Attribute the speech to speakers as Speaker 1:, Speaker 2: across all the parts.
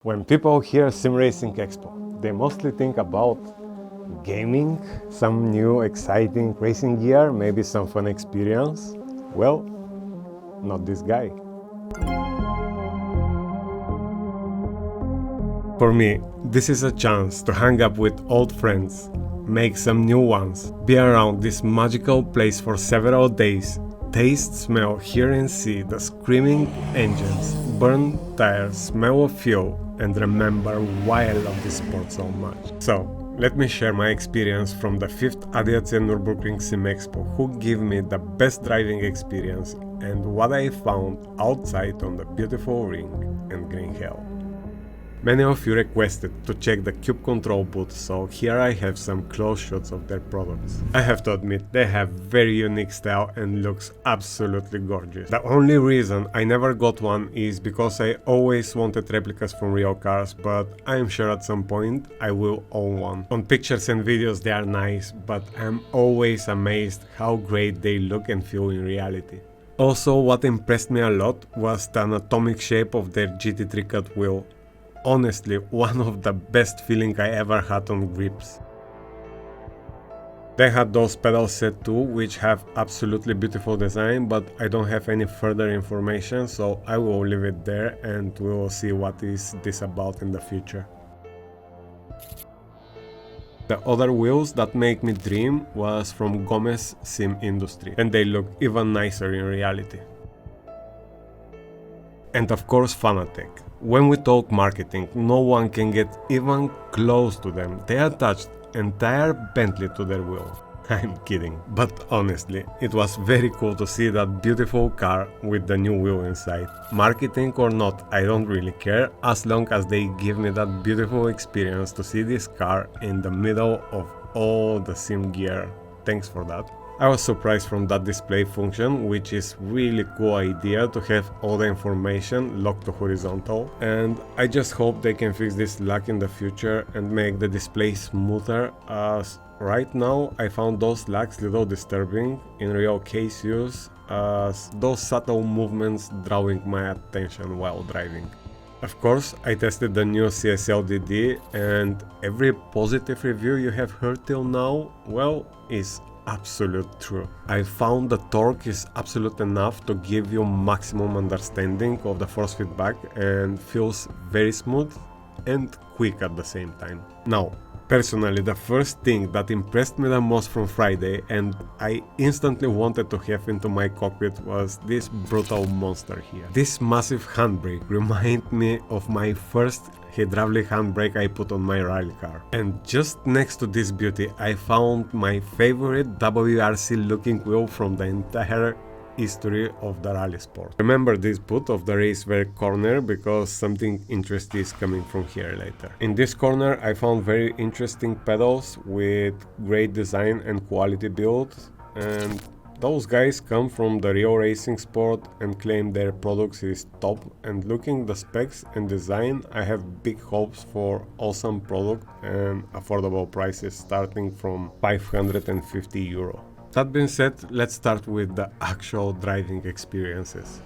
Speaker 1: When people hear SimRacing Expo, they mostly think about gaming, some new exciting racing gear, maybe some fun experience. Well, not this guy. For me, this is a chance to hang up with old friends, make some new ones, be around this magical place for several days, taste, smell, hear and see the screaming engines, burn tires, smell of fuel, and remember why I love this sport so much. So, let me share my experience from the 5th ADAC Nurburgring Sim Expo, who give me the best driving experience and what I found outside on the beautiful ring and green hell. Many of you requested to check the Cube control booth, so here I have some close shots of their products. I have to admit, they have very unique style and looks absolutely gorgeous. The only reason I never got one is because I always wanted replicas from real cars, but I am sure at some point I will own one. On pictures and videos they are nice, but I'm always amazed how great they look and feel in reality. Also, what impressed me a lot was the anatomic shape of their GT3 cut wheel. Honestly, one of the best feeling I ever had on grips. They had those pedals set too, which have absolutely beautiful design, but I don't have any further information, so I will leave it there and we will see what is this about in the future. The other wheels that make me dream was from Gomez Sim Industry, and they look even nicer in reality. And of course Fanatec. When we talk marketing, no one can get even close to them. They attached entire Bentley to their wheel. I'm kidding. But honestly, it was very cool to see that beautiful car with the new wheel inside. Marketing or not, I don't really care, as long as they give me that beautiful experience to see this car in the middle of all the sim gear. Thanks for that. I was surprised from that display function, which is really cool idea to have all the information locked to horizontal, and I just hope they can fix this lag in the future and make the display smoother, as right now I found those lags little disturbing in real case use, as those subtle movements drawing my attention while driving. Of course, I tested the new CSLDD, and every positive review you have heard till now, well, is absolute true. I found the torque is absolute enough to give you maximum understanding of the force feedback and feels very smooth and quick at the same time. Now, personally, the first thing that impressed me the most from Friday and I instantly wanted to have into my cockpit was this brutal monster here. This massive handbrake reminds me of my first hydraulic handbrake I put on my rally car. And just next to this beauty I found my favorite WRC looking wheel from the entire history of the rally sport. Remember this boot of the racewear corner because something interesting is coming from here later. In this corner I found very interesting pedals with great design and quality build, and those guys come from the Rio Racing sport and claim their products is top, and looking the specs and design I have big hopes for awesome product and affordable prices starting from 550 euro. That being said, let's start with the actual driving experiences.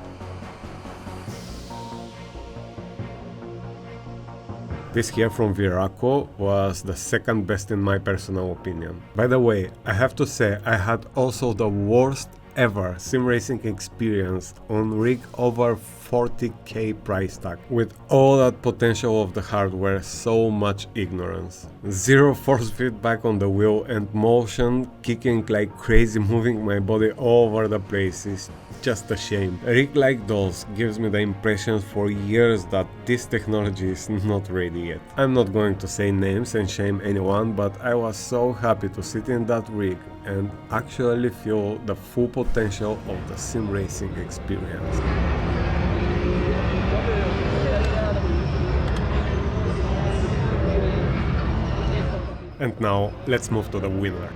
Speaker 1: This here from Viraco was the second best in my personal opinion. By the way, I have to say I had also the worst ever sim racing experience on rig over 40k price tag. With all that potential of the hardware, so much ignorance. Zero force feedback on the wheel and motion kicking like crazy, moving my body all over the place is just a shame. A rig like those gives me the impression for years that this technology is not ready yet. I'm not going to say names and shame anyone, but I was so happy to sit in that rig and actually feel the full potential of the sim racing experience. And now let's move to the winner.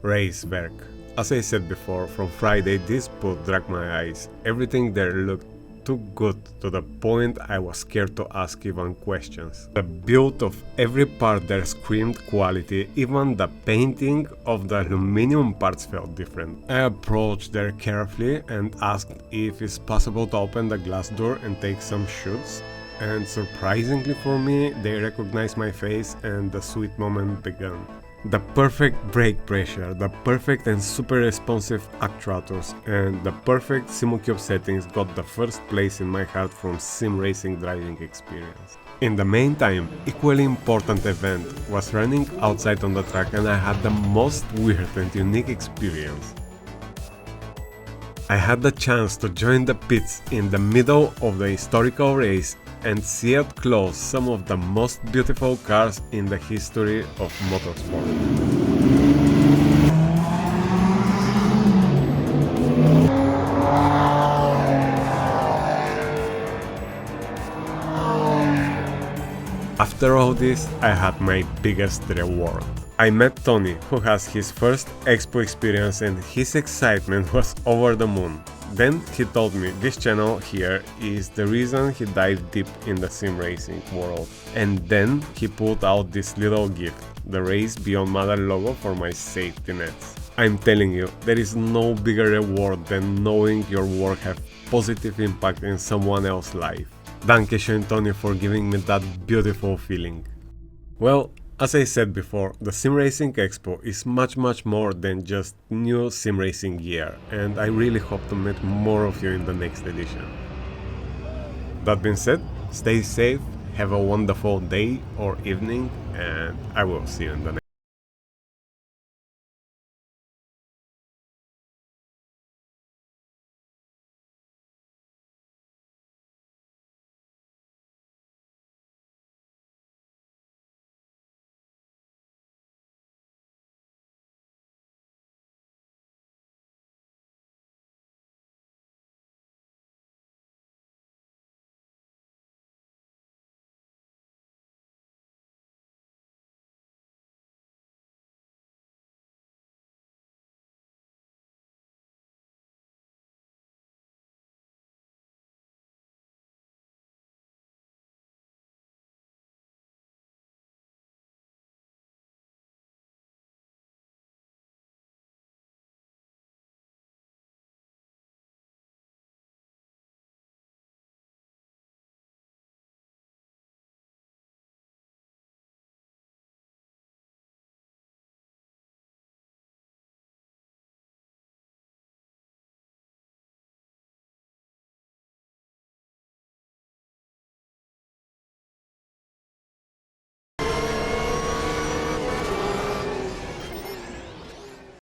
Speaker 1: Racewerk. As I said before, from Friday this boot dragged my eyes. Everything there looked too good to the point I was scared to ask even questions. The build of every part there screamed quality, even the painting of the aluminum parts felt different. I approached there carefully and asked if it's possible to open the glass door and take some shots. and surprisingly for me, they recognized my face and the sweet moment began. The perfect brake pressure, the perfect and super responsive actuators, and the perfect Simucube settings got the first place in my heart from sim racing driving experience. In the meantime, equally important event was running outside on the track, and I had the most weird and unique experience. I had the chance to join the pits in the middle of the historical race and see up close some of the most beautiful cars in the history of motorsport. After all this, I had my biggest reward. I met Tony, who has his first Expo experience, and his excitement was over the moon. Then he told me this channel here is the reason he dived deep in the sim racing world. And then he pulled out this little gift, the Race Beyond Mother logo for my safety nets. I'm telling you, there is no bigger reward than knowing your work have positive impact in someone else's life. Danke schön, Tony, for giving me that beautiful feeling. Well, as I said before, the Sim Racing Expo is much more than just new sim racing gear, and I really hope to meet more of you in the next edition. That being said, stay safe, have a wonderful day or evening, and I will see you in the next